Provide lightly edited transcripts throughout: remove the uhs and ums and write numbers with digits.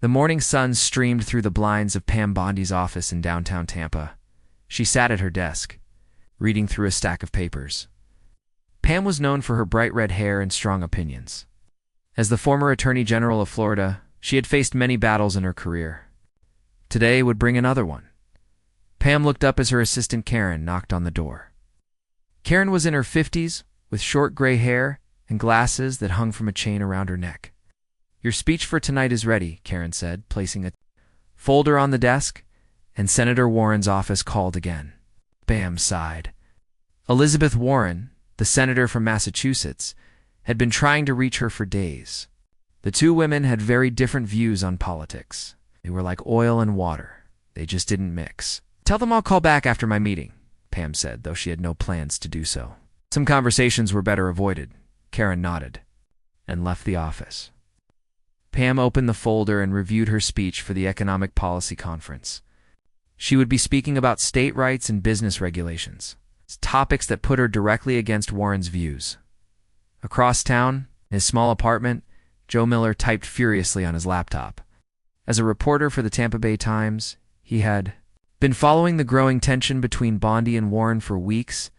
The morning sun streamed through the blinds of Pam Bondi's office in downtown Tampa. She sat at her desk, reading through a stack of papers. Pam was known for her bright red hair and strong opinions. As the former Attorney General of Florida, she had faced many battles in her career. Today would bring another one. Pam looked up as her assistant Karen knocked on the door. Karen was in her 50s, with short gray hair and glasses that hung from a chain around her neck. "Your speech for tonight is ready," Karen said, placing a folder on the desk, and Senator Warren's office called again. Pam sighed. Elizabeth Warren, the senator from Massachusetts, had been trying to reach her for days. The two women had very different views on politics. They were like oil and water. They just didn't mix. "Tell them I'll call back after my meeting," Pam said, though she had no plans to do so. Some conversations were better avoided. Karen nodded and left the office. Pam opened the folder and reviewed her speech for the Economic Policy Conference. She would be speaking about state rights and business regulations, topics that put her directly against Warren's views. Across town, in his small apartment, Joe Miller typed furiously on his laptop. As a reporter for the Tampa Bay Times, he had been following the growing tension between Bondi and Warren for weeks.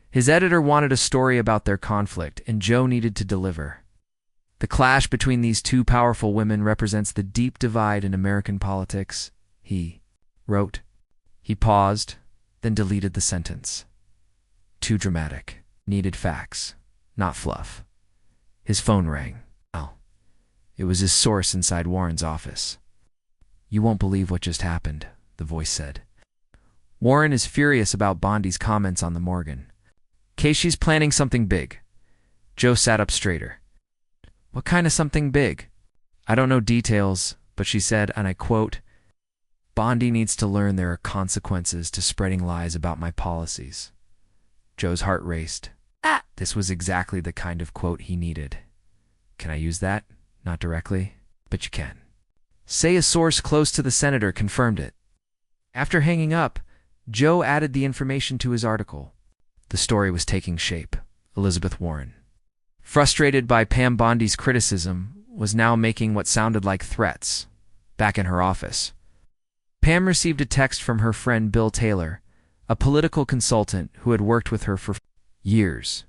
His editor wanted a story about their conflict, and Joe needed to deliver. The clash between these two powerful women represents the deep divide in American politics, he wrote. He paused, then deleted the sentence. Too dramatic. Needed facts, not fluff. His phone rang. It was his source inside Warren's office. "You won't believe what just happened," the voice said. "Warren is furious about Bondi's comments on the Morgan case. She's planning something big." Joe sat up straighter. "What kind of something big?" "I don't know details, but she said, and I quote, 'Bondi needs to learn there are consequences to spreading lies about my policies.'" Joe's heart raced. This was exactly the kind of quote he needed. "Can I use that?" "Not directly, but you can." "Say a source close to the senator confirmed it." After hanging up, Joe added the information to his article. The story was taking shape. Elizabeth Warren, frustrated by Pam Bondi's criticism, was now making what sounded like threats. Back in her office, Pam received a text from her friend Bill Taylor, a political consultant who had worked with her for years.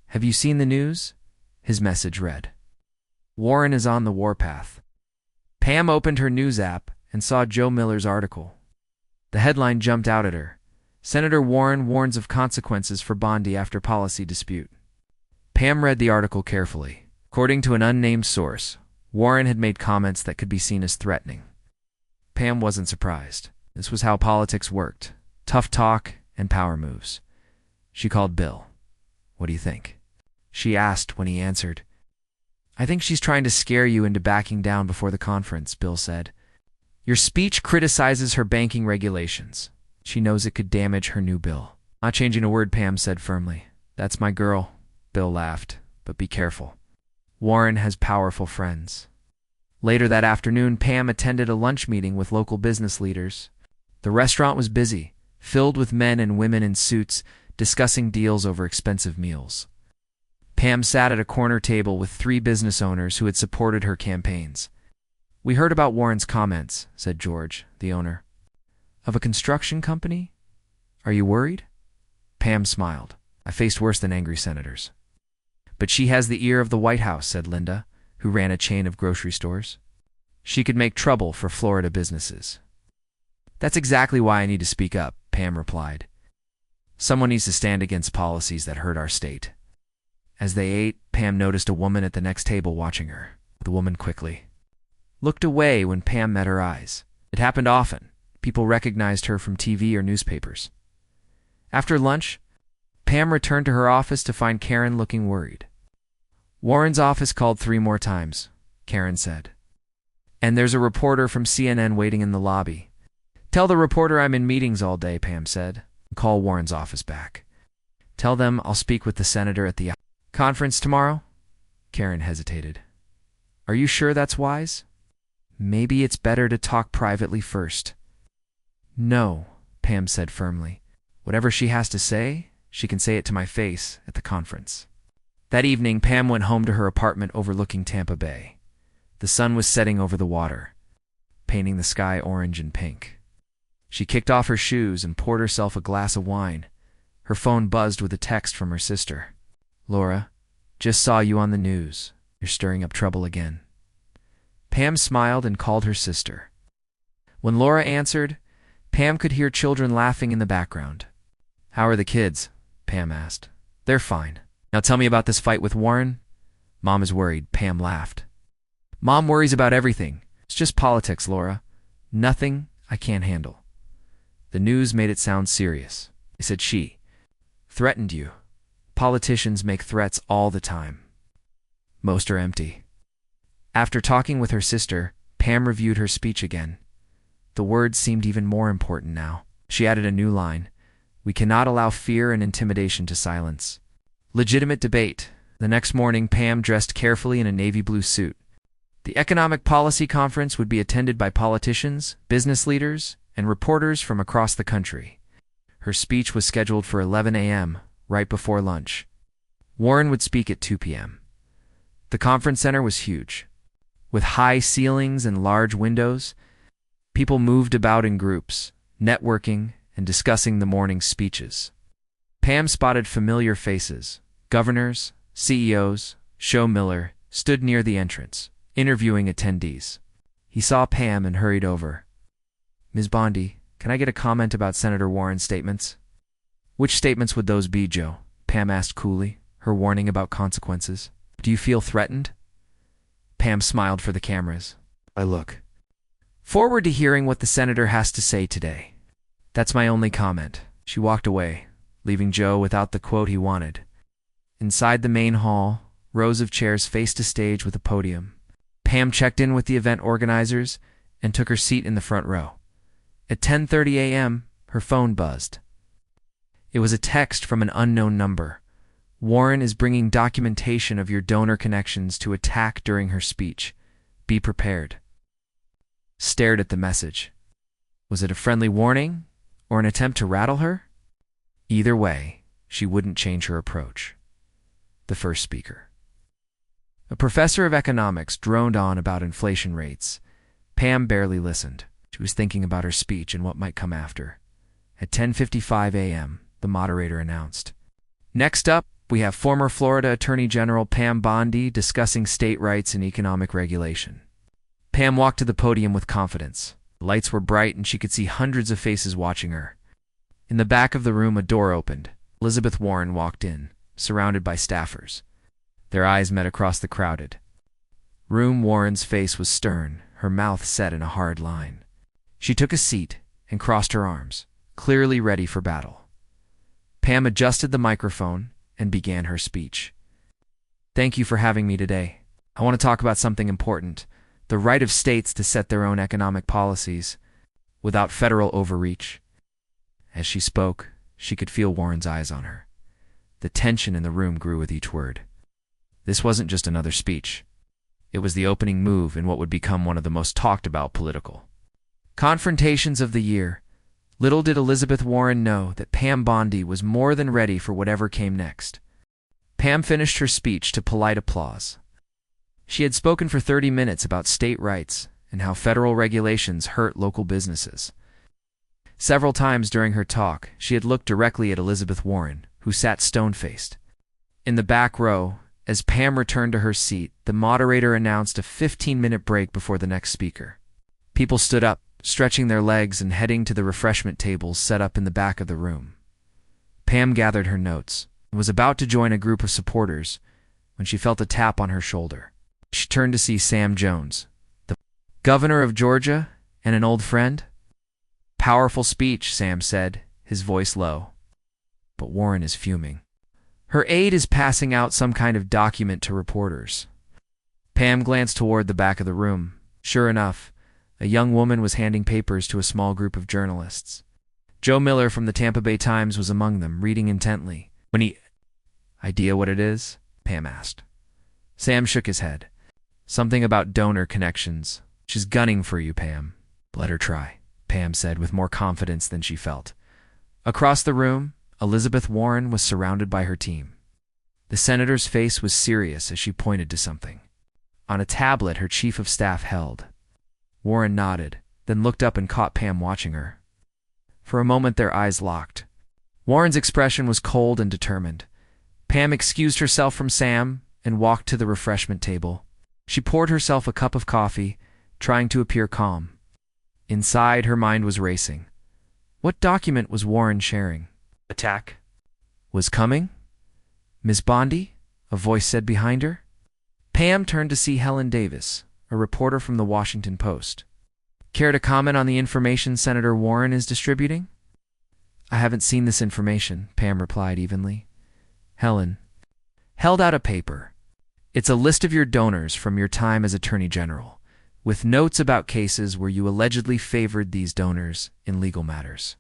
"Have you seen the news?" His message read. "Warren is on the warpath." Pam opened her news app and saw Joe Miller's article. The headline jumped out at her. "Senator Warren warns of consequences for Bondi after policy dispute." Pam read the article carefully. According to an unnamed source, Warren had made comments that could be seen as threatening. Pam wasn't surprised. This was how politics worked. Tough talk and power moves. She called Bill. "What do you think?" she asked when he answered. "I think she's trying to scare you into backing down before the conference," Bill said. "Your speech criticizes her banking regulations. She knows it could damage her new bill." "Not changing a word," Pam said firmly. "That's my girl." Bill laughed. "But be careful. Warren has powerful friends." Later that afternoon, Pam attended a lunch meeting with local business leaders. The restaurant was busy, filled with men and women in suits discussing deals over expensive meals. Pam sat at a corner table with 3 business owners who had supported her campaigns. "We heard about Warren's comments," said George, the owner. "Of a construction company? Are you worried?" Pam smiled. "I faced worse than angry senators." "But she has the ear of the White House," said Linda, who ran a chain of grocery stores. "She could make trouble for Florida businesses." "That's exactly why I need to speak up," Pam replied. "Someone needs to stand against policies that hurt our state." As they ate, Pam noticed a woman at the next table watching her. The woman quickly looked away when Pam met her eyes. It happened often. People recognized her from TV or newspapers. After lunch, Pam returned to her office to find Karen looking worried. "Warren's office called 3 more times," Karen said. "And there's a reporter from CNN waiting in the lobby." "Tell the reporter I'm in meetings all day," Pam said. "Call Warren's office back. Tell them I'll speak with the senator at the conference tomorrow." Karen hesitated. "Are you sure that's wise? Maybe it's better to talk privately first." "No," Pam said firmly. "Whatever she has to say, she can say it to my face at the conference." That evening, Pam went home to her apartment overlooking Tampa Bay. The sun was setting over the water. painting the sky orange and pink. She kicked off her shoes and poured herself a glass of wine. Her phone buzzed with a text from her sister. "Laura, just saw you on the news. You're stirring up trouble again." Pam smiled and called her sister. When Laura answered, Pam could hear children laughing in the background. "How are the kids?" Pam asked. "They're fine. Now tell me about this fight with Warren." "Mom is worried," Pam laughed. "Mom worries about everything. It's just politics, Laura. Nothing I can't handle." The news made it sound serious. They said she threatened you. Politicians make threats all the time. Most are empty. After talking with her sister, Pam reviewed her speech again. The words seemed even more important now. She added a new line. "We cannot allow fear and intimidation to silence." Legitimate debate. The next morning, Pam dressed carefully in a navy blue suit. The Economic Policy Conference would be attended by politicians, business leaders, and reporters from across the country. Her speech was scheduled for 11 a.m., right before lunch. Warren would speak at 2 p.m. The conference center was huge. With high ceilings and large windows, people moved about in groups, networking and discussing the morning's speeches. Pam spotted familiar faces. Governors, CEOs, Joe Miller stood near the entrance, interviewing attendees. He saw Pam and hurried over. "Ms. Bondi, can I get a comment about Senator Warren's statements?" "Which statements would those be, Joe?" Pam asked coolly, her warning about consequences. "Do you feel threatened?" Pam smiled for the cameras. "I look forward to hearing what the senator has to say today. That's my only comment." She walked away, leaving Joe without the quote he wanted. Inside the main hall, rows of chairs faced a stage with a podium. Pam checked in with the event organizers and took her seat in the front row. At 10:30 a.m., her phone buzzed. It was a text from an unknown number. "Warren is bringing documentation of your donor connections to attack during her speech. Be prepared." Stared at the message. Was it a friendly warning or an attempt to rattle her? Either way, she wouldn't change her approach. The first speaker. A professor of economics droned on about inflation rates. Pam barely listened. She was thinking about her speech and what might come after. At 10:55 a.m., the moderator announced, "Next up, we have former Florida Attorney General Pam Bondi discussing state rights and economic regulation." Pam walked to the podium with confidence. The lights were bright and she could see hundreds of faces watching her. In the back of the room, a door opened. Elizabeth Warren walked in, surrounded by staffers. Their eyes met across the crowded room. Warren's face was stern, her mouth set in a hard line. She took a seat and crossed her arms, clearly ready for battle. Pam adjusted the microphone and began her speech. "Thank you for having me today. I want to talk about something important, the right of states to set their own economic policies without federal overreach." As she spoke, she could feel Warren's eyes on her. The tension in the room grew with each word. This wasn't just another speech. It was the opening move in what would become one of the most talked about political confrontations of the year. Little did Elizabeth Warren know that Pam Bondi was more than ready for whatever came next. Pam finished her speech to polite applause. She had spoken for 30 minutes about state rights and how federal regulations hurt local businesses. Several times during her talk, she had looked directly at Elizabeth Warren, who sat stone-faced. In the back row, as Pam returned to her seat, the moderator announced a 15-minute break before the next speaker. People stood up, stretching their legs and heading to the refreshment tables set up in the back of the room. Pam gathered her notes and was about to join a group of supporters when she felt a tap on her shoulder. She turned to see Sam Jones, the governor of Georgia and an old friend. "Powerful speech," Sam said, his voice low. "But Warren is fuming. Her aide is passing out some kind of document to reporters." Pam glanced toward the back of the room. Sure enough, a young woman was handing papers to a small group of journalists. Joe Miller from the Tampa Bay Times was among them, reading intently. "Idea what it is?" Pam asked. Sam shook his head. "Something about donor connections. She's gunning for you, Pam." "Let her try," Pam said with more confidence than she felt. Across the room, Elizabeth Warren was surrounded by her team. The senator's face was serious as she pointed to something. On a tablet her chief of staff held. Warren nodded, then looked up and caught Pam watching her. For a moment their eyes locked. Warren's expression was cold and determined. Pam excused herself from Sam and walked to the refreshment table. She poured herself a cup of coffee, trying to appear calm. Inside, her mind was racing. What document was Warren sharing? Attack was coming? Miss Bondi? A voice said behind her. Pam turned to see Helen Davis, a reporter from the Washington Post. Care to comment on the information Senator Warren is distributing? I haven't seen this information, Pam replied evenly. Helen held out a paper. It's a list of your donors from your time as Attorney General, with notes about cases where you allegedly favored these donors in legal matters.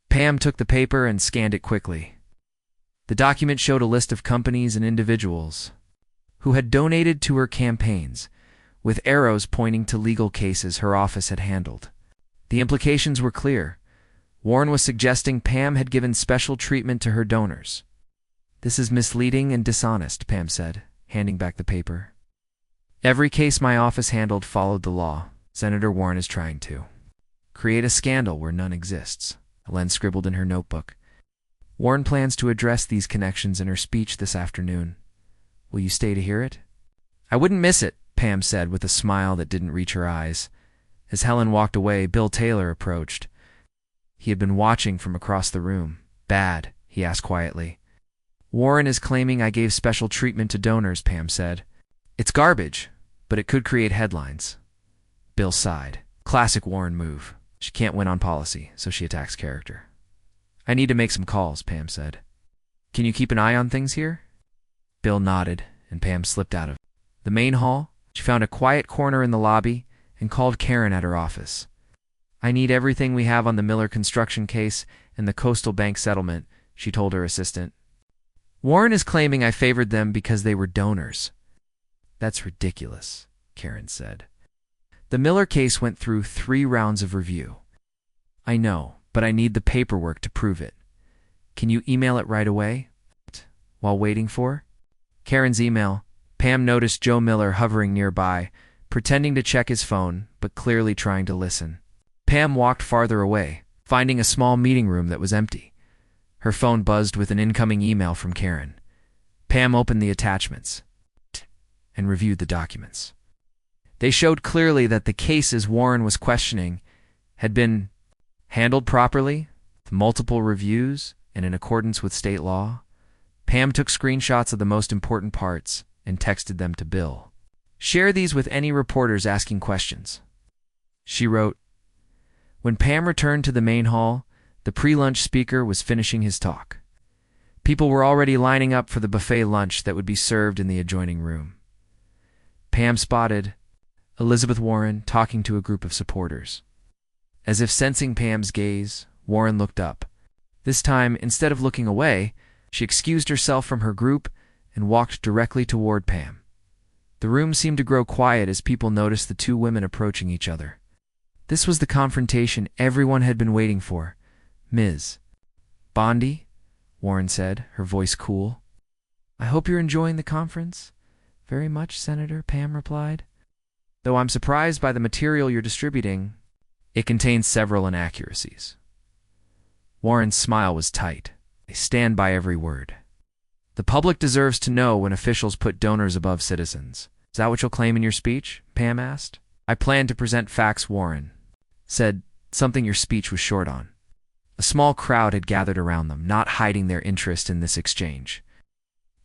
Pam took the paper and scanned it quickly. The document showed a list of companies and individuals who had donated to her campaigns, with arrows pointing to legal cases her office had handled. The implications were clear. Warren was suggesting Pam had given special treatment to her donors. This is misleading and dishonest, Pam said, handing back the paper. Every case my office handled followed the law. Senator Warren is trying to create a scandal where none exists. Helen scribbled in her notebook. Warren plans to address these connections in her speech this afternoon. Will you stay to hear it? I wouldn't miss it, Pam said with a smile that didn't reach her eyes. As Helen walked away, Bill Taylor approached. He had been watching from across the room. Bad, he asked quietly. Warren is claiming I gave special treatment to donors, Pam said. It's garbage, but it could create headlines. Bill sighed. Classic Warren move. She can't win on policy, so she attacks character. I need to make some calls, Pam said. Can you keep an eye on things here? Bill nodded, and Pam slipped out of the main hall. She found a quiet corner in the lobby and called Karen at her office. I need everything we have on the Miller construction case and the Coastal Bank settlement, she told her assistant. Warren is claiming I favored them because they were donors. That's ridiculous, Karen said. The Miller case went through 3 rounds of review. I know, but I need the paperwork to prove it. Can you email it right away? While waiting for Karen's email, Pam noticed Joe Miller hovering nearby, pretending to check his phone, but clearly trying to listen. Pam walked farther away, finding a small meeting room that was empty. Her phone buzzed with an incoming email from Karen. Pam opened the attachments and reviewed the documents. They showed clearly that the cases Warren was questioning had been handled properly, with multiple reviews, and in accordance with state law. Pam took screenshots of the most important parts and texted them to Bill. Share these with any reporters asking questions. She wrote. When Pam returned to the main hall, the pre-lunch speaker was finishing his talk. People were already lining up for the buffet lunch that would be served in the adjoining room. Pam spotted Elizabeth Warren talking to a group of supporters. As if sensing Pam's gaze, Warren looked up. This time, instead of looking away, she excused herself from her group and walked directly toward Pam. The room seemed to grow quiet as people noticed the 2 women approaching each other. This was the confrontation everyone had been waiting for. Ms. Bondi, Warren said, her voice cool. I hope you're enjoying the conference. Very much, Senator, Pam replied. Though I'm surprised by the material you're distributing, it contains several inaccuracies. Warren's smile was tight. I stand by every word. The public deserves to know when officials put donors above citizens. Is that what you'll claim in your speech? Pam asked. I plan to present facts, Warren said, something your speech was short on. A small crowd had gathered around them, not hiding their interest in this exchange.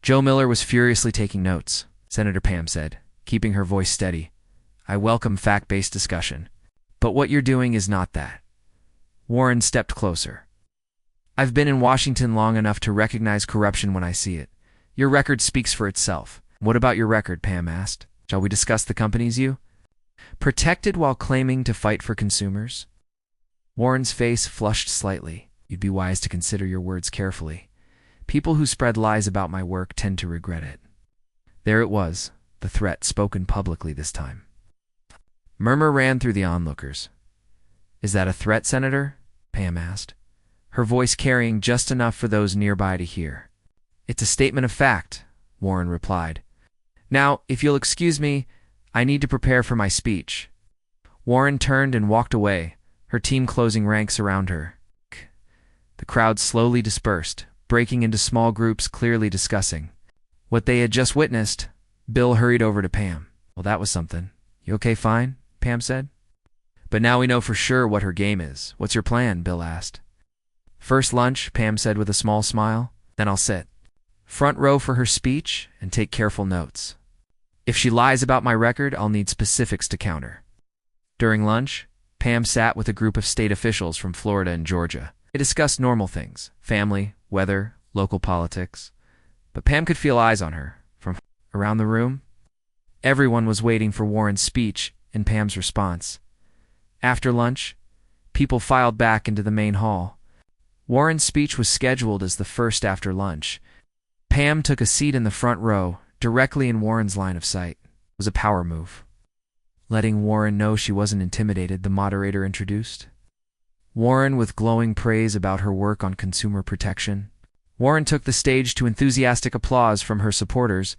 Joe Miller was furiously taking notes. Senator Pam said, keeping her voice steady. I welcome fact-based discussion. But what you're doing is not that. Warren stepped closer. I've been in Washington long enough to recognize corruption when I see it. Your record speaks for itself. What about your record? Pam asked. Shall we discuss the companies you protected while claiming to fight for consumers? Warren's face flushed slightly. You'd be wise to consider your words carefully. People who spread lies about my work tend to regret it. There it was, the threat spoken publicly this time. Murmur ran through the onlookers. Is that a threat, Senator? Pam asked, her voice carrying just enough for those nearby to hear. It's a statement of fact, Warren replied. Now, if you'll excuse me, I need to prepare for my speech. Warren turned and walked away, her team closing ranks around her. The crowd slowly dispersed, breaking into small groups clearly discussing what they had just witnessed. Bill hurried over to Pam. "Well, that was something. You okay, fine?" Pam said. "But now we know for sure what her game is. What's your plan?" Bill asked. "First lunch," Pam said with a small smile. "Then I'll sit front row for her speech and take careful notes. If she lies about my record, I'll need specifics to counter." During lunch, Pam sat with a group of state officials from Florida and Georgia. They discussed normal things: family, weather, local politics. But Pam could feel eyes on her from around the room. Everyone was waiting for Warren's speech and Pam's response. After lunch, people filed back into the main hall. Warren's speech was scheduled as the first after lunch. Pam took a seat in the front row, directly in Warren's line of sight. It was a power move. Letting Warren know she wasn't intimidated, the moderator introduced Warren with glowing praise about her work on consumer protection. Warren took the stage to enthusiastic applause from her supporters.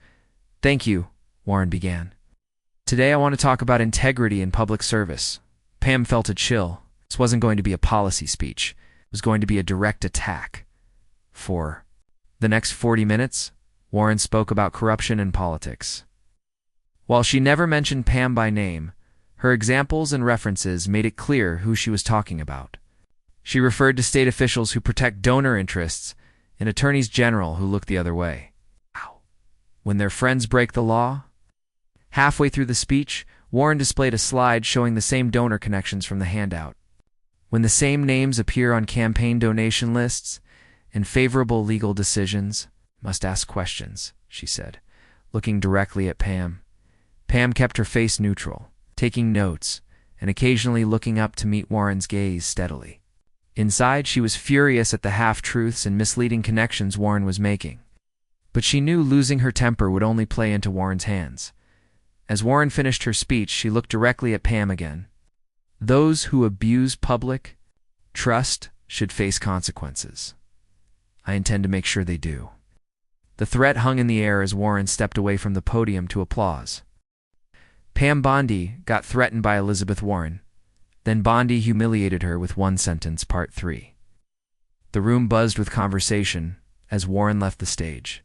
"Thank you," Warren began. "Today I want to talk about integrity in public service." Pam felt a chill. This wasn't going to be a policy speech. It was going to be a direct attack. For the next 40 minutes, Warren spoke about corruption in politics. While she never mentioned Pam by name, her examples and references made it clear who she was talking about. She referred to state officials who protect donor interests and attorneys general who look the other way. When their friends break the law? Halfway through the speech, Warren displayed a slide showing the same donor connections from the handout. When the same names appear on campaign donation lists and favorable legal decisions, must ask questions, she said, looking directly at Pam. Pam kept her face neutral, taking notes, and occasionally looking up to meet Warren's gaze steadily. Inside, she was furious at the half-truths and misleading connections Warren was making. But she knew losing her temper would only play into Warren's hands. As Warren finished her speech, she looked directly at Pam again. "Those who abuse public trust should face consequences. I intend to make sure they do." The threat hung in the air as Warren stepped away from the podium to applause. Pam Bondi got threatened by Elizabeth Warren. Then Bondi humiliated her with one sentence, Part 3. The room buzzed with conversation as Warren left the stage.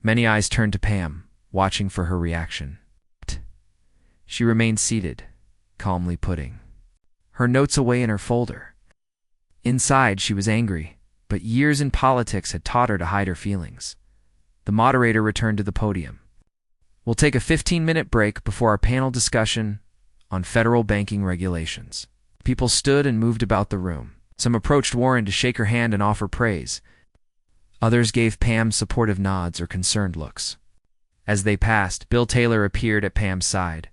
Many eyes turned to Pam, watching for her reaction. She remained seated, calmly putting her notes away in her folder. Inside, she was angry, but years in politics had taught her to hide her feelings. The moderator returned to the podium. "We'll take a 15-minute break before our panel discussion on federal banking regulations." People stood and moved about the room. Some approached Warren to shake her hand and offer praise. Others gave Pam supportive nods or concerned looks. As they passed, Bill Taylor appeared at Pam's side.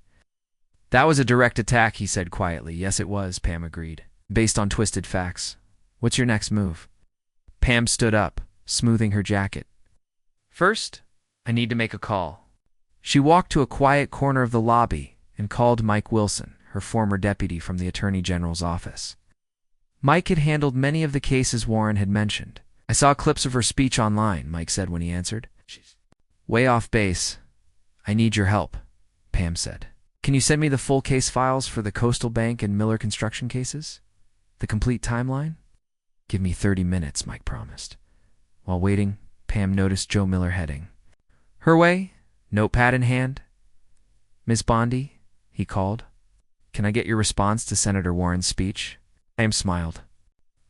"That was a direct attack," he said quietly. "Yes, it was," Pam agreed. "Based on twisted facts. What's your next move?" Pam stood up, smoothing her jacket. "First, I need to make a call." She walked to a quiet corner of the lobby and called Mike Wilson, her former deputy from the Attorney General's office. Mike had handled many of the cases Warren had mentioned. "I saw clips of her speech online," Mike said when he answered. "She's way off base. I need your help," Pam said. "Can you send me the full case files for the Coastal Bank and Miller construction cases? The complete timeline?" "Give me 30 minutes," Mike promised. While waiting, Pam noticed Joe Miller heading her way, notepad in hand. "Miss Bondi," he called. "Can I get your response to Senator Warren's speech?" Pam smiled.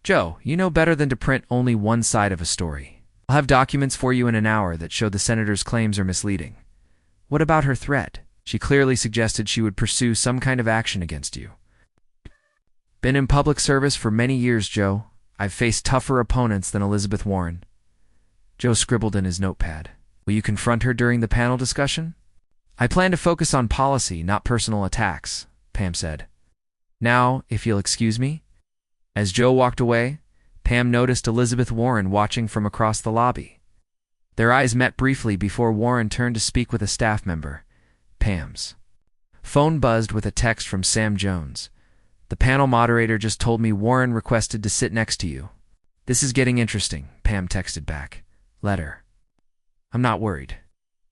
"Joe, you know better than to print only one side of a story. I'll have documents for you in an hour that show the senator's claims are misleading. What about her threat? She clearly suggested she would pursue some kind of action against you." "Been in public service for many years, Joe. I've faced tougher opponents than Elizabeth Warren." Joe scribbled in his notepad. "Will you confront her during the panel discussion?" "I plan to focus on policy, not personal attacks," Pam said. "Now, if you'll excuse me." As Joe walked away, Pam noticed Elizabeth Warren watching from across the lobby. Their eyes met briefly before Warren turned to speak with a staff member. Pam's phone buzzed with a text from Sam Jones. "The panel moderator just told me Warren requested to sit next to you." "This is getting interesting," Pam texted back. "Letter." "I'm not worried."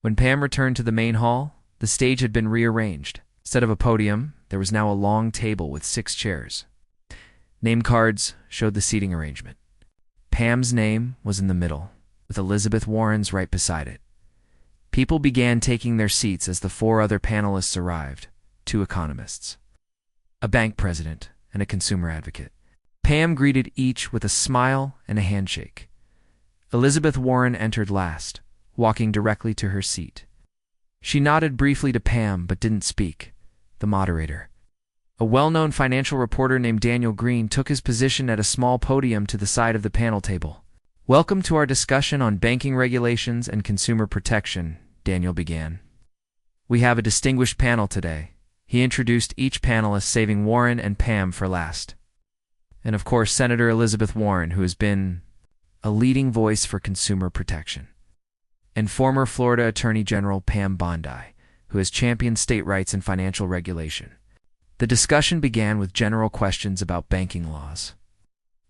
When Pam returned to the main hall, the stage had been rearranged. Instead of a podium, there was now a long table with 6 chairs. Name cards showed the seating arrangement. Pam's name was in the middle, with Elizabeth Warren's right beside it. People began taking their seats as the 4 other panelists arrived, 2 economists, a bank president, and a consumer advocate. Pam greeted each with a smile and a handshake. Elizabeth Warren entered last, walking directly to her seat. She nodded briefly to Pam but didn't speak. The moderator, a well-known financial reporter named Daniel Green, took his position at a small podium to the side of the panel table. "Welcome to our discussion on banking regulations and consumer protection," Daniel began. "We have a distinguished panel today." He introduced each panelist, saving Warren and Pam for last. And of course, Senator Elizabeth Warren, who has been a leading voice for consumer protection, and former Florida Attorney General Pam Bondi, who has championed state rights and financial regulation. The discussion began with general questions about banking laws.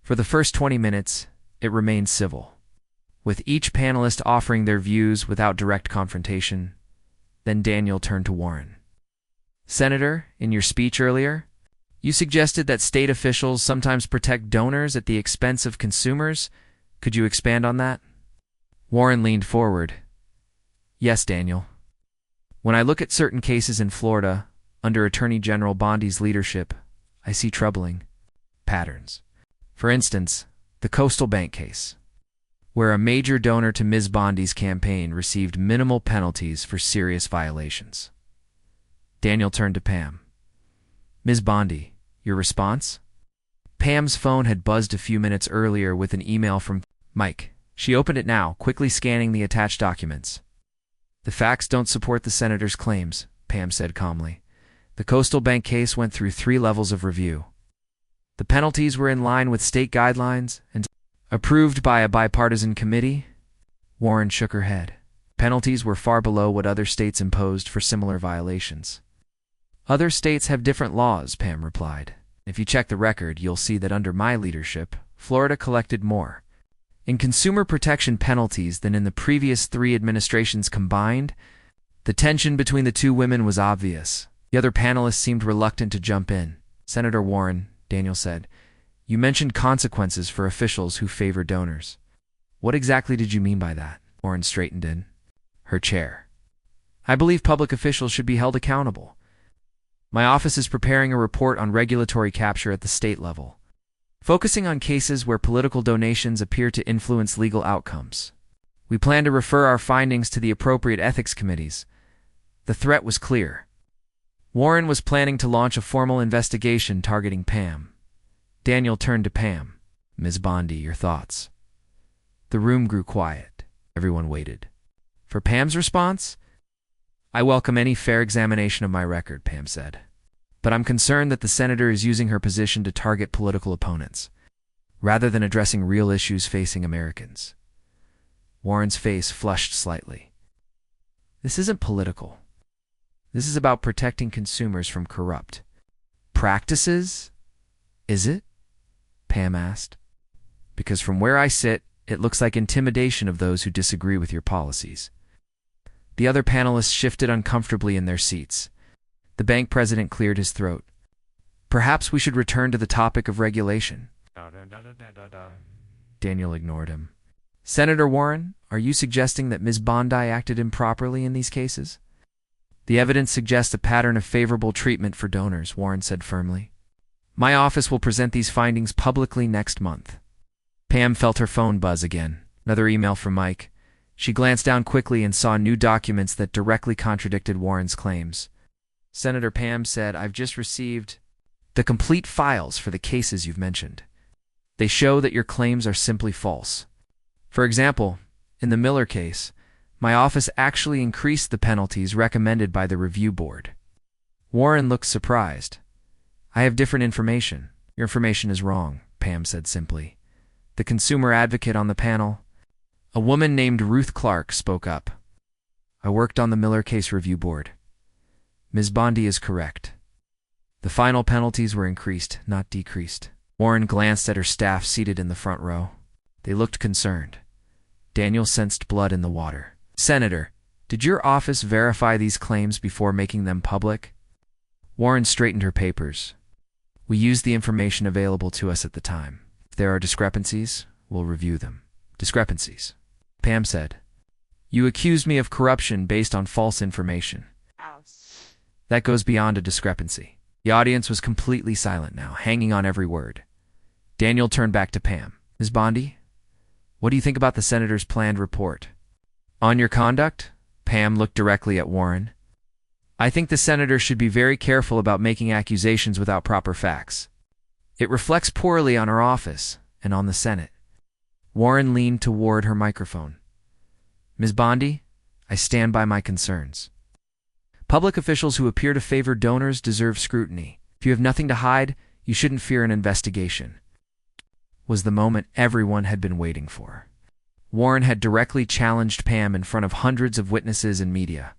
For the first 20 minutes, it remained civil, with each panelist offering their views without direct confrontation. Then Daniel turned to Warren. "Senator, in your speech earlier, you suggested that state officials sometimes protect donors at the expense of consumers. Could you expand on that?" Warren leaned forward. "Yes, Daniel. When I look at certain cases in Florida, under Attorney General Bondi's leadership, I see troubling patterns. For instance, the Coastal Bank case, where a major donor to Ms. Bondi's campaign received minimal penalties for serious violations." Daniel turned to Pam. "Ms. Bondi, your response?" Pam's phone had buzzed a few minutes earlier with an email from Mike. She opened it now, quickly scanning the attached documents. "The facts don't support the senator's claims," Pam said calmly. "The Coastal Bank case went through 3 levels of review. The penalties were in line with state guidelines and approved by a bipartisan committee." Warren shook her head. "Penalties were far below what other states imposed for similar violations." "Other states have different laws," Pam replied. "If you check the record, you'll see that under my leadership, Florida collected more in consumer protection penalties than in the previous 3 administrations combined." The tension between the 2 women was obvious. The other panelists seemed reluctant to jump in. "Senator Warren," Daniel said, "you mentioned consequences for officials who favor donors. What exactly did you mean by that?" Warren straightened in her chair. "I believe public officials should be held accountable. My office is preparing a report on regulatory capture at the state level, focusing on cases where political donations appear to influence legal outcomes. We plan to refer our findings to the appropriate ethics committees." The threat was clear. Warren was planning to launch a formal investigation targeting Pam. Daniel turned to Pam. "Ms. Bondi, your thoughts?" The room grew quiet. Everyone waited for Pam's response. "I welcome any fair examination of my record," Pam said. "But I'm concerned that the senator is using her position to target political opponents, rather than addressing real issues facing Americans." Warren's face flushed slightly. "This isn't political. This is about protecting consumers from corrupt practices." "Is it?" Pam asked. "Because from where I sit, it looks like intimidation of those who disagree with your policies." The other panelists shifted uncomfortably in their seats. The bank president cleared his throat. "Perhaps we should return to the topic of regulation." Daniel ignored him. "Senator Warren, are you suggesting that Ms. Bondi acted improperly in these cases?" "The evidence suggests a pattern of favorable treatment for donors," Warren said firmly. "My office will present these findings publicly next month." Pam felt her phone buzz again. Another email from Mike. She glanced down quickly and saw new documents that directly contradicted Warren's claims. "Senator," Pam said, "I've just received the complete files for the cases you've mentioned. They show that your claims are simply false. For example, in the Miller case, my office actually increased the penalties recommended by the review board." Warren looked surprised. "I have different information." "Your information is wrong," Pam said simply. The consumer advocate on the panel, a woman named Ruth Clark, spoke up. "I worked on the Miller case review board. Ms. Bondi is correct. The final penalties were increased, not decreased." Warren glanced at her staff seated in the front row. They looked concerned. Daniel sensed blood in the water. "Senator, did your office verify these claims before making them public?" Warren straightened her papers. We used the information available to us at the time. If there are discrepancies, we'll review them. Discrepancies, Pam said. You accused me of corruption based on false information. That goes beyond a discrepancy. The audience was completely silent now, hanging on every word. Daniel turned back to Pam. Ms. Bondi, what do you think about the senator's planned report? On your conduct? Pam looked directly at Warren. I think the senator should be very careful about making accusations without proper facts. It reflects poorly on our office and on the Senate. Warren leaned toward her microphone. Ms. Bondi, I stand by my concerns. Public officials who appear to favor donors deserve scrutiny. If you have nothing to hide, you shouldn't fear an investigation. Was the moment everyone had been waiting for. Warren had directly challenged Pam in front of hundreds of witnesses and media.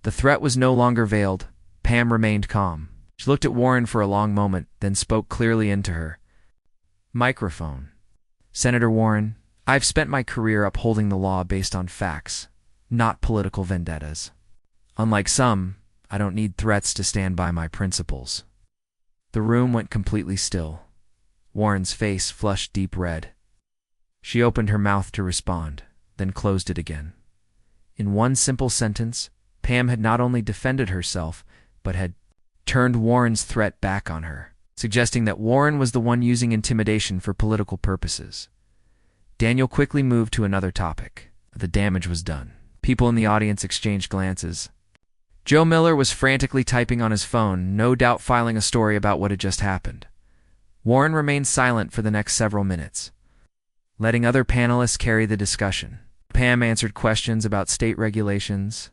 The threat was no longer veiled. Pam remained calm. She looked at Warren for a long moment, then spoke clearly into her microphone. Senator Warren, I've spent my career upholding the law based on facts, not political vendettas. Unlike some, I don't need threats to stand by my principles. The room went completely still. Warren's face flushed deep red. She opened her mouth to respond, then closed it again. In one simple sentence, Pam had not only defended herself, but had turned Warren's threat back on her, suggesting that Warren was the one using intimidation for political purposes. Daniel quickly moved to another topic. The damage was done. People in the audience exchanged glances. Joe Miller was frantically typing on his phone, no doubt filing a story about what had just happened. Warren remained silent for the next several minutes, letting other panelists carry the discussion. Pam answered questions about state regulations,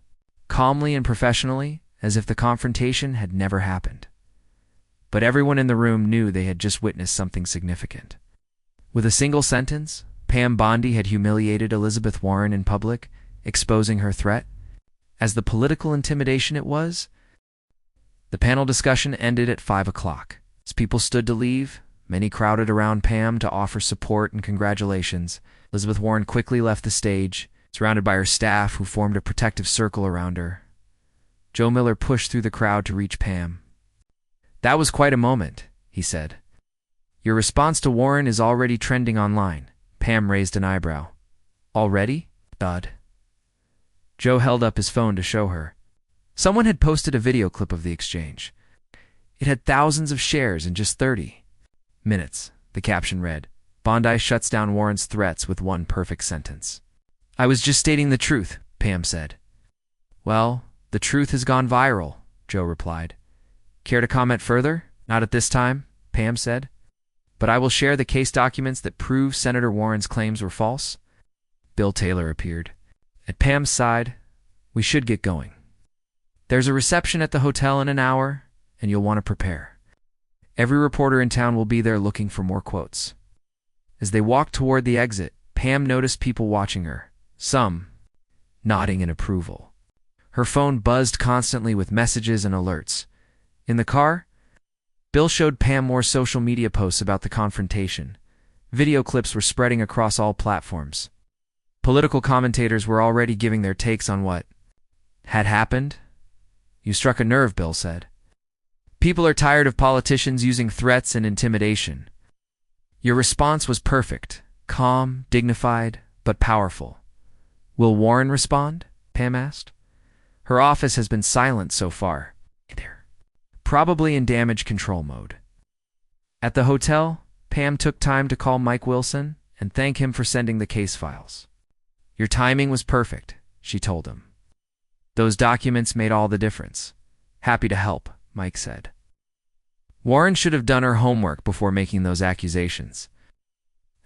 calmly and professionally, as if the confrontation had never happened. But everyone in the room knew they had just witnessed something significant. With a single sentence, Pam Bondi had humiliated Elizabeth Warren in public, exposing her threat as the political intimidation it was. The panel discussion ended at 5 o'clock. As people stood to leave, many crowded around Pam to offer support and congratulations. Elizabeth Warren quickly left the stage, surrounded by her staff who formed a protective circle around her. Joe Miller pushed through the crowd to reach Pam. That was quite a moment, he said. Your response to Warren is already trending online. Pam raised an eyebrow. Already? Thud. Joe held up his phone to show her. Someone had posted a video clip of the exchange. It had thousands of shares in just 30 minutes, the caption read. Bondi shuts down Warren's threats with one perfect sentence. I was just stating the truth, Pam said. Well, the truth has gone viral, Joe replied. Care to comment further? Not at this time, Pam said. But I will share the case documents that prove Senator Warren's claims were false. Bill Taylor appeared. At Pam's side, we should get going. There's a reception at the hotel in an hour, and you'll want to prepare. Every reporter in town will be there looking for more quotes. As they walked toward the exit, Pam noticed people watching her, some nodding in approval. Her phone buzzed constantly with messages and alerts. In the car, Bill showed Pam more social media posts about the confrontation. Video clips were spreading across all platforms. Political commentators were already giving their takes on what had happened. You struck a nerve, Bill said. People are tired of politicians using threats and intimidation. Your response was perfect, calm, dignified, but powerful. Will Warren respond? Pam asked. Her office has been silent so far. Probably in damage control mode. At the hotel, Pam took time to call Mike Wilson and thank him for sending the case files. Your timing was perfect, she told him. Those documents made all the difference. Happy to help, Mike said. Warren should have done her homework before making those accusations.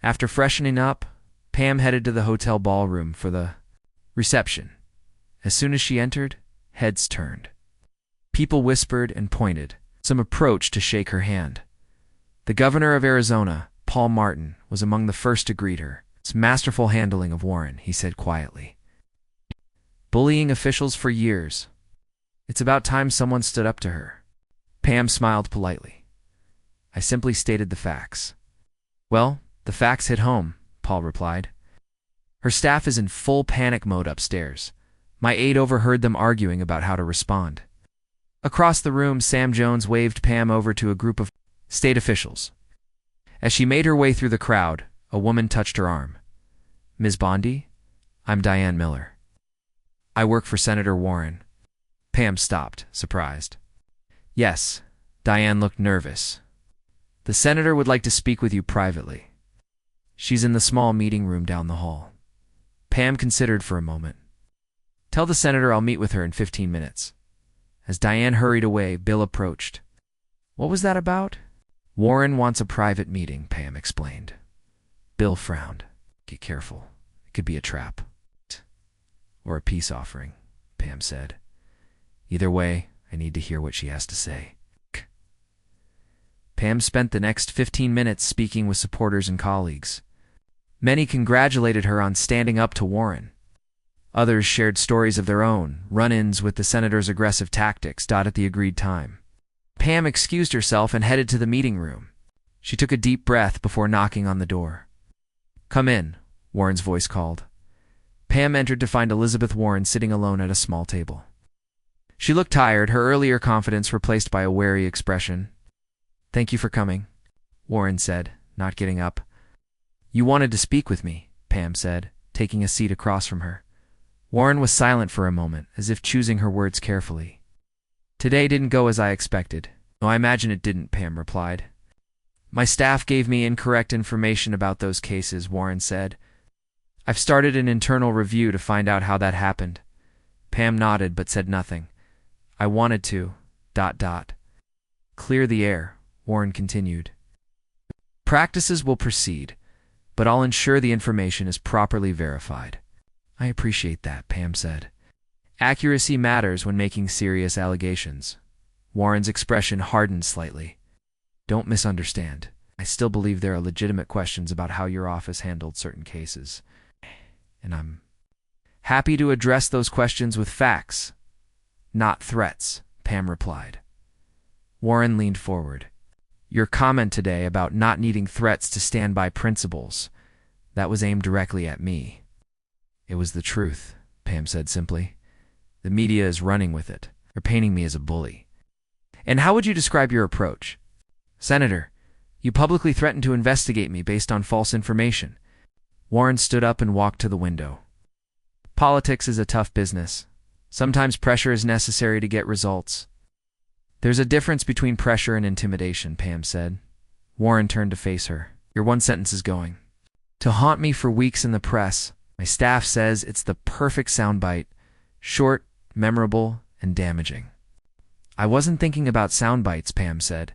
After freshening up, Pam headed to the hotel ballroom for the reception. As soon as she entered, heads turned. People whispered and pointed. Some approached to shake her hand. The governor of Arizona, Paul Martin, was among the first to greet her. It's masterful handling of Warren, he said quietly. Bullying officials for years. It's about time someone stood up to her. Pam smiled politely. I simply stated the facts. Well, the facts hit home, Paul replied. Her staff is in full panic mode upstairs. My aide overheard them arguing about how to respond. Across the room, Sam Jones waved Pam over to a group of state officials. As she made her way through the crowd, a woman touched her arm. "Ms. Bondi? I'm Diane Miller. I work for Senator Warren." Pam stopped, surprised. "Yes." Diane looked nervous. "The senator would like to speak with you privately. She's in the small meeting room down the hall." Pam considered for a moment. "Tell the senator I'll meet with her in 15 minutes. As Diane hurried away, Bill approached. "What was that about?" "Warren wants a private meeting," Pam explained. Bill frowned. "Be careful. It could be a trap." "Or a peace offering," Pam said. "Either way, I need to hear what she has to say." Pam spent the next 15 minutes speaking with supporters and colleagues. Many congratulated her on standing up to Warren. Others shared stories of their own, run-ins with the senator's aggressive tactics. At the agreed time, Pam excused herself and headed to the meeting room. She took a deep breath before knocking on the door. "Come in," Warren's voice called. Pam entered to find Elizabeth Warren sitting alone at a small table. She looked tired, her earlier confidence replaced by a wary expression. "Thank you for coming," Warren said, not getting up. "You wanted to speak with me," Pam said, taking a seat across from her. Warren was silent for a moment, as if choosing her words carefully. "Today didn't go as I expected." "Oh, I imagine it didn't," Pam replied. "My staff gave me incorrect information about those cases," Warren said. "I've started an internal review to find out how that happened." Pam nodded but said nothing. "I wanted to... clear the air," Warren continued. "Practices will proceed, but I'll ensure the information is properly verified." "I appreciate that," Pam said. "Accuracy matters when making serious allegations." Warren's expression hardened slightly. "Don't misunderstand. I still believe there are legitimate questions about how your office handled certain cases. And I'm happy to address those questions with facts, not threats," Pam replied. Warren leaned forward. "Your comment today about not needing threats to stand by principles, that was aimed directly at me." "It was the truth," Pam said simply. "The media is running with it. They're painting me as a bully." "And how would you describe your approach?" "Senator, you publicly threatened to investigate me based on false information." Warren stood up and walked to the window. "Politics is a tough business. Sometimes pressure is necessary to get results." "There's a difference between pressure and intimidation," Pam said. Warren turned to face her. "Your one sentence is going to haunt me for weeks in the press. My staff says it's the perfect soundbite, short, memorable, and damaging." "I wasn't thinking about soundbites," Pam said.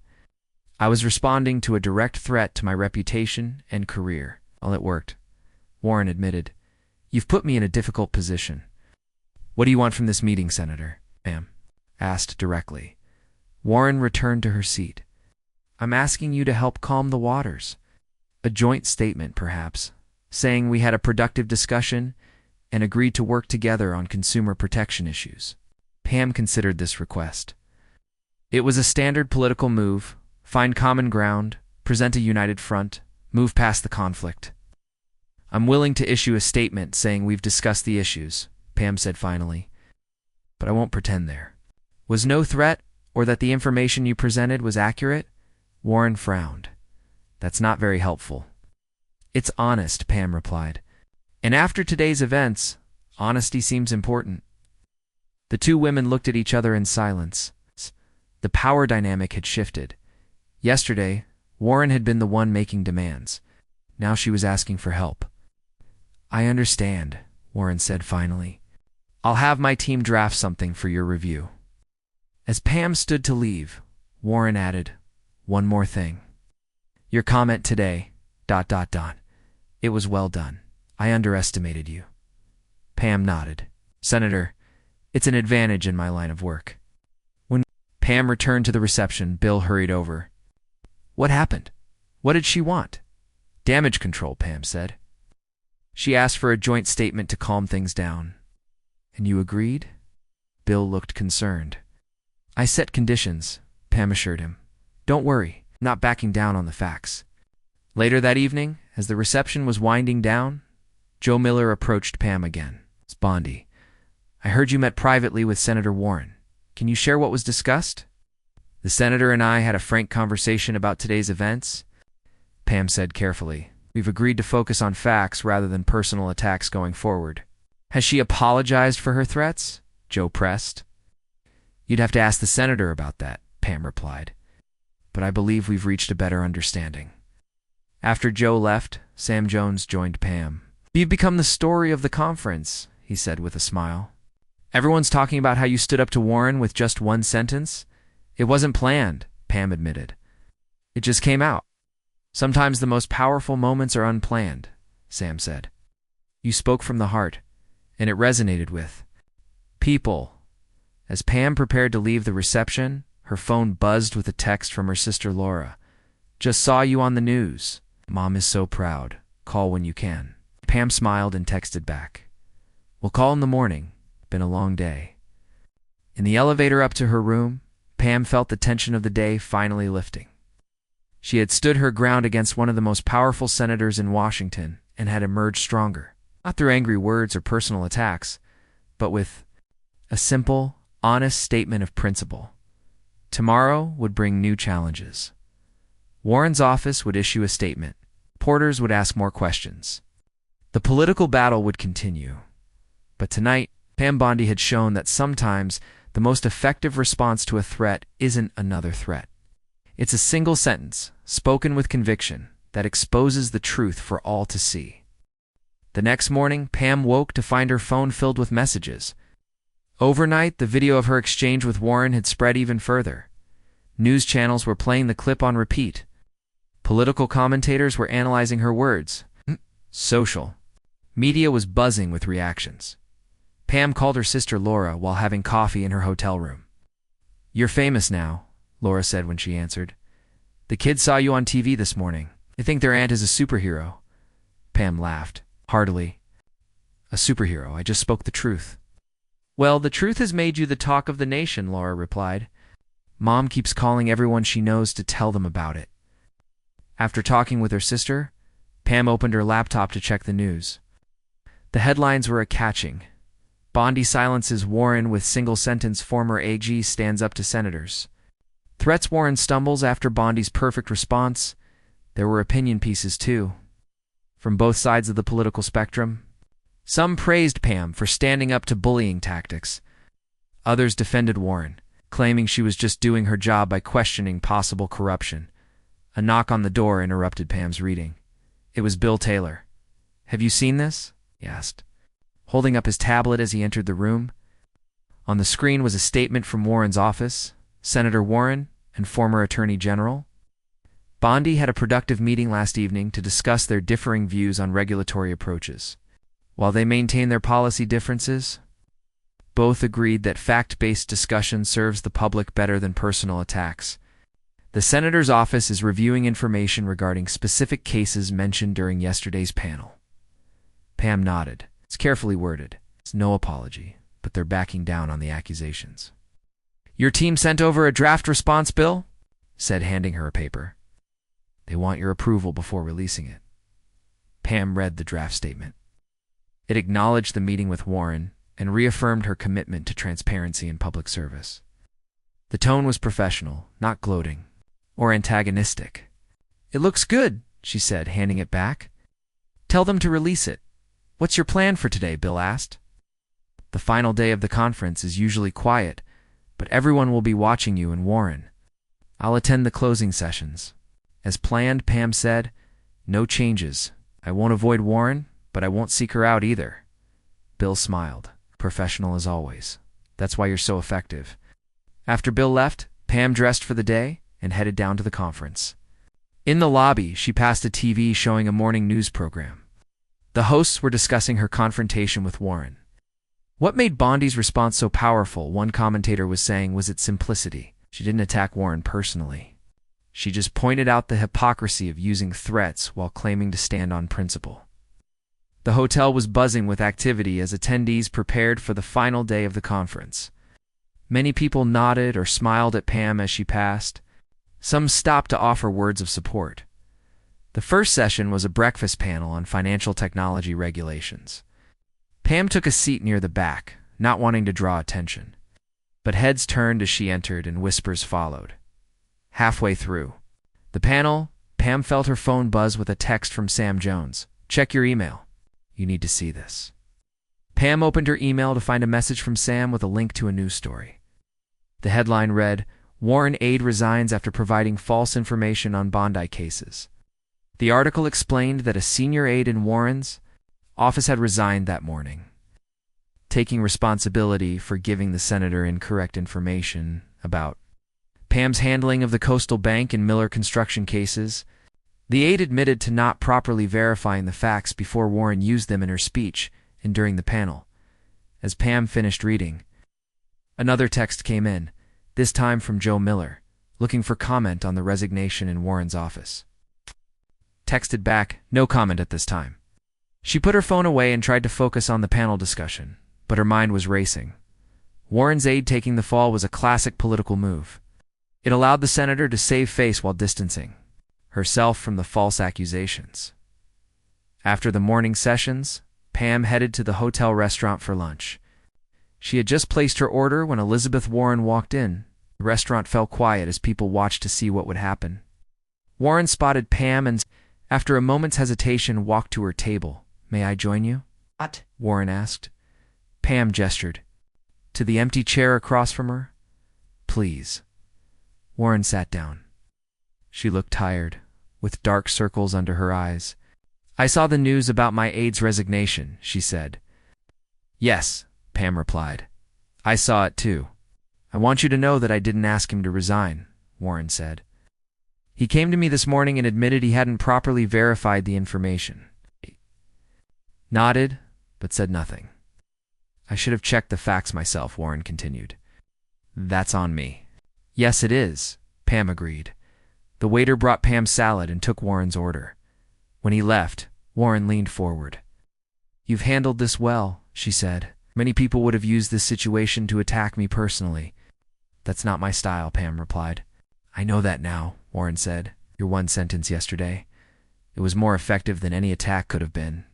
"I was responding to a direct threat to my reputation and career." "Well, it worked," Warren admitted. "You've put me in a difficult position." "What do you want from this meeting, Senator?" Pam asked directly. Warren returned to her seat. "I'm asking you to help calm the waters. A joint statement, perhaps, saying we had a productive discussion and agreed to work together on consumer protection issues." Pam considered this request. It was a standard political move: find common ground, present a united front, move past the conflict. "I'm willing to issue a statement saying we've discussed the issues," Pam said finally. "But I won't pretend there was no threat or that the information you presented was accurate." Warren frowned. "That's not very helpful." "It's honest," Pam replied. "And after today's events, honesty seems important." The two women looked at each other in silence. The power dynamic had shifted. Yesterday, Warren had been the one making demands. Now she was asking for help. "I understand," Warren said finally. "I'll have my team draft something for your review." As Pam stood to leave, Warren added, "One more thing. Your comment today, ... It was well done. I underestimated you." Pam nodded. "Senator, it's an advantage in my line of work." When Pam returned to the reception, Bill hurried over. "What happened? What did she want?" "Damage control," Pam said. "She asked for a joint statement to calm things down." "And you agreed?" Bill looked concerned. "I set conditions," Pam assured him. "Don't worry, I'm not backing down on the facts." Later that evening, as the reception was winding down, Joe Miller approached Pam again. "It's Bondi. I heard you met privately with Senator Warren. Can you share what was discussed? The senator and I had a frank conversation about today's events, Pam said carefully. We've agreed to focus on facts rather than personal attacks going forward. Has she apologized for her threats? Joe pressed. You'd have to ask the senator about that, Pam replied. But I believe we've reached a better understanding. After Joe left, Sam Jones joined Pam. You've become the story of the conference, he said with a smile. Everyone's talking about how you stood up to Warren with just one sentence. It wasn't planned, Pam admitted. It just came out. Sometimes the most powerful moments are unplanned, Sam said. You spoke from the heart, and it resonated with people. As Pam prepared to leave the reception, her phone buzzed with a text from her sister Laura. Just saw you on the news. Mom is so proud. Call when you can. Pam smiled and texted back. We'll call in the morning. Been a long day. In the elevator up to her room, Pam felt the tension of the day finally lifting. She had stood her ground against one of the most powerful senators in Washington and had emerged stronger, not through angry words or personal attacks, but with a simple, honest statement of principle. Tomorrow would bring new challenges. Warren's office would issue a statement. Reporters would ask more questions. The political battle would continue. But tonight, Pam Bondi had shown that sometimes the most effective response to a threat isn't another threat. It's a single sentence, spoken with conviction, that exposes the truth for all to see. The next morning, Pam woke to find her phone filled with messages. Overnight, the video of her exchange with Warren had spread even further. News channels were playing the clip on repeat. Political commentators were analyzing her words. Social media was buzzing with reactions. Pam called her sister Laura while having coffee in her hotel room. You're famous now, Laura said when she answered. The kids saw you on TV this morning. They think their aunt is a superhero. Pam laughed, heartily. A superhero, I just spoke the truth. Well, the truth has made you the talk of the nation, Laura replied. Mom keeps calling everyone she knows to tell them about it. After talking with her sister, Pam opened her laptop to check the news. The headlines were catching. Bondi silences Warren with single-sentence former AG stands up to senators. Threats Warren stumbles after Bondi's perfect response. There were opinion pieces, too, from both sides of the political spectrum. Some praised Pam for standing up to bullying tactics. Others defended Warren, claiming she was just doing her job by questioning possible corruption. A knock on the door interrupted Pam's reading. It was Bill Taylor. Have you seen this? He asked, holding up his tablet as he entered the room. On the screen was a statement from Warren's office, Senator Warren and former Attorney General. Bondi had a productive meeting last evening to discuss their differing views on regulatory approaches. While they maintain their policy differences, both agreed that fact-based discussion serves the public better than personal attacks. The senator's office is reviewing information regarding specific cases mentioned during yesterday's panel. Pam nodded. It's carefully worded. It's no apology, but they're backing down on the accusations. Your team sent over a draft response, Bill? Said, handing her a paper. They want your approval before releasing it. Pam read the draft statement. It acknowledged the meeting with Warren and reaffirmed her commitment to transparency and public service. The tone was professional, not gloating or antagonistic. It looks good, she said, handing it back. Tell them to release it. What's your plan for today? Bill asked. The final day of the conference is usually quiet, but everyone will be watching you and Warren. I'll attend the closing sessions. As planned, Pam said, no changes. I won't avoid Warren, but I won't seek her out either. Bill smiled, professional as always. That's why you're so effective. After Bill left, Pam dressed for the day and headed down to the conference. In the lobby, she passed a TV showing a morning news program. The hosts were discussing her confrontation with Warren. What made Bondi's response so powerful, one commentator was saying, was its simplicity. She didn't attack Warren personally. She just pointed out the hypocrisy of using threats while claiming to stand on principle. The hotel was buzzing with activity as attendees prepared for the final day of the conference. Many people nodded or smiled at Pam as she passed. Some stopped to offer words of support. The first session was a breakfast panel on financial technology regulations. Pam took a seat near the back, not wanting to draw attention. But heads turned as she entered and whispers followed. Halfway through the panel, Pam felt her phone buzz with a text from Sam Jones. Check your email. You need to see this. Pam opened her email to find a message from Sam with a link to a news story. The headline read, Warren aide resigns after providing false information on Bondi cases. The article explained that a senior aide in Warren's office had resigned that morning, taking responsibility for giving the senator incorrect information about Pam's handling of the Coastal Bank and Miller construction cases. The aide admitted to not properly verifying the facts before Warren used them in her speech and during the panel. As Pam finished reading, another text came in, this time from Joe Miller, looking for comment on the resignation in Warren's office. Texted back, no comment at this time. She put her phone away and tried to focus on the panel discussion, but her mind was racing. Warren's aide taking the fall was a classic political move. It allowed the senator to save face while distancing herself from the false accusations. After the morning sessions, Pam headed to the hotel restaurant for lunch. She had just placed her order when Elizabeth Warren walked in. The restaurant fell quiet as people watched to see what would happen. Warren spotted Pam and, after a moment's hesitation, walked to her table. May I join you? What? Warren asked. Pam gestured. To the empty chair across from her. Please. Warren sat down. She looked tired, with dark circles under her eyes. I saw the news about my aide's resignation, she said. Yes, Pam replied. I saw it too. I want you to know that I didn't ask him to resign, Warren said. He came to me this morning and admitted he hadn't properly verified the information. He nodded, but said nothing. I should have checked the facts myself, Warren continued. That's on me. Yes, it is, Pam agreed. The waiter brought Pam salad and took Warren's order. When he left, Warren leaned forward. You've handled this well, she said. Many people would have used this situation to attack me personally. That's not my style, Pam replied. I know that now, Warren said. Your one sentence yesterday. It was more effective than any attack could have been.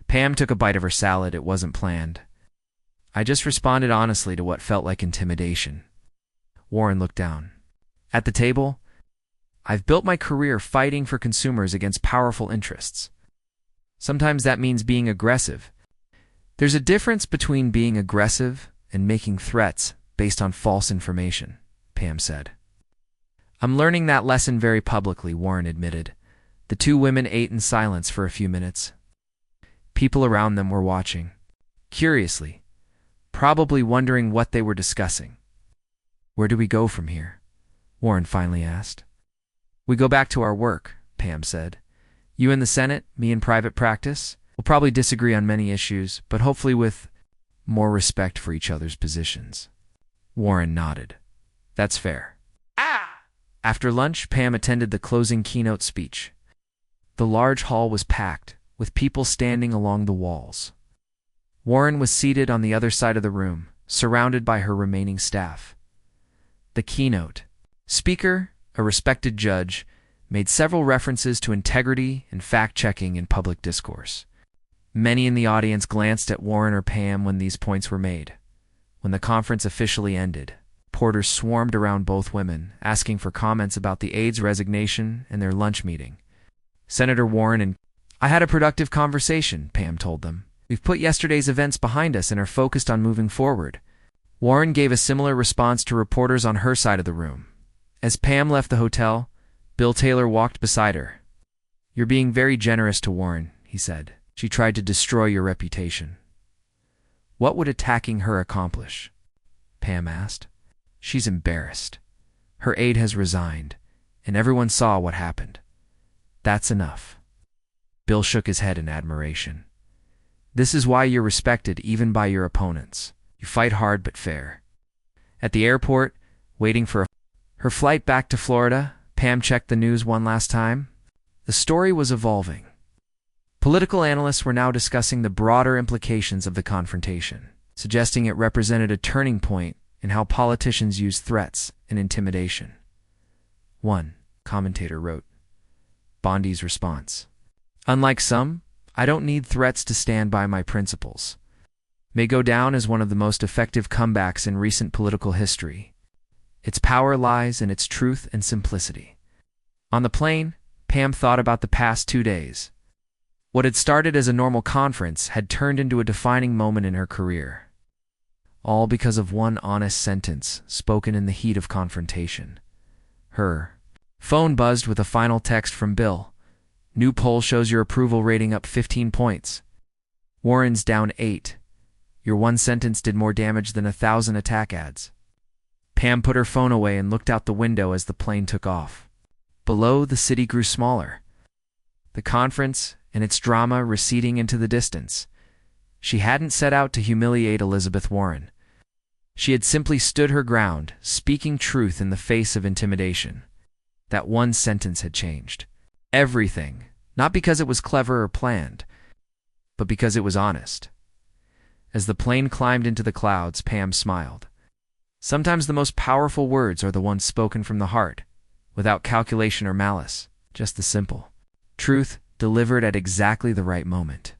Pam took a bite of her salad. It wasn't planned. I just responded honestly to what felt like intimidation. Warren looked down. At the table, I've built my career fighting for consumers against powerful interests. Sometimes that means being aggressive. There's a difference between being aggressive and making threats based on false information, Pam said. I'm learning that lesson very publicly, Warren admitted. The two women ate in silence for a few minutes. People around them were watching, curiously, probably wondering what they were discussing. Where do we go from here? Warren finally asked. We go back to our work, Pam said. You in the Senate, me in private practice. We'll probably disagree on many issues, but hopefully with more respect for each other's positions. Warren nodded. That's fair. After lunch, Pam attended the closing keynote speech. The large hall was packed, with people standing along the walls. Warren was seated on the other side of the room, surrounded by her remaining staff. The keynote speaker, a respected judge, made several references to integrity and fact-checking in public discourse. Many in the audience glanced at Warren or Pam when these points were made. When the conference officially ended, reporters swarmed around both women, asking for comments about the aide's resignation and their lunch meeting. Senator Warren and I had a productive conversation, Pam told them. We've put yesterday's events behind us and are focused on moving forward. Warren gave a similar response to reporters on her side of the room. As Pam left the hotel, Bill Taylor walked beside her. You're being very generous to Warren, he said. She tried to destroy your reputation. What would attacking her accomplish? Pam asked. She's embarrassed. Her aide has resigned, and everyone saw what happened. That's enough. Bill shook his head in admiration. This is why you're respected even by your opponents. You fight hard but fair. At the airport, waiting for her flight back to Florida, Pam checked the news one last time. The story was evolving. Political analysts were now discussing the broader implications of the confrontation, suggesting it represented a turning point in how politicians use threats and intimidation. One commentator wrote, Bondi's response. Unlike some, I don't need threats to stand by my principles. may go down as one of the most effective comebacks in recent political history. Its power lies in its truth and simplicity. On the plane, Pam thought about the past 2 days. What had started as a normal conference had turned into a defining moment in her career. All because of one honest sentence spoken in the heat of confrontation. Her phone buzzed with a final text from Bill. New poll shows your approval rating up 15 points. Warren's down 8. Your one sentence did more damage than 1,000 attack ads. Pam put her phone away and looked out the window as the plane took off. Below, the city grew smaller. The conference and its drama receding into the distance. She hadn't set out to humiliate Elizabeth Warren. She had simply stood her ground, speaking truth in the face of intimidation. That one sentence had changed everything, not because it was clever or planned, but because it was honest. As the plane climbed into the clouds, Pam smiled. Sometimes the most powerful words are the ones spoken from the heart, without calculation or malice, just the simple truth delivered at exactly the right moment.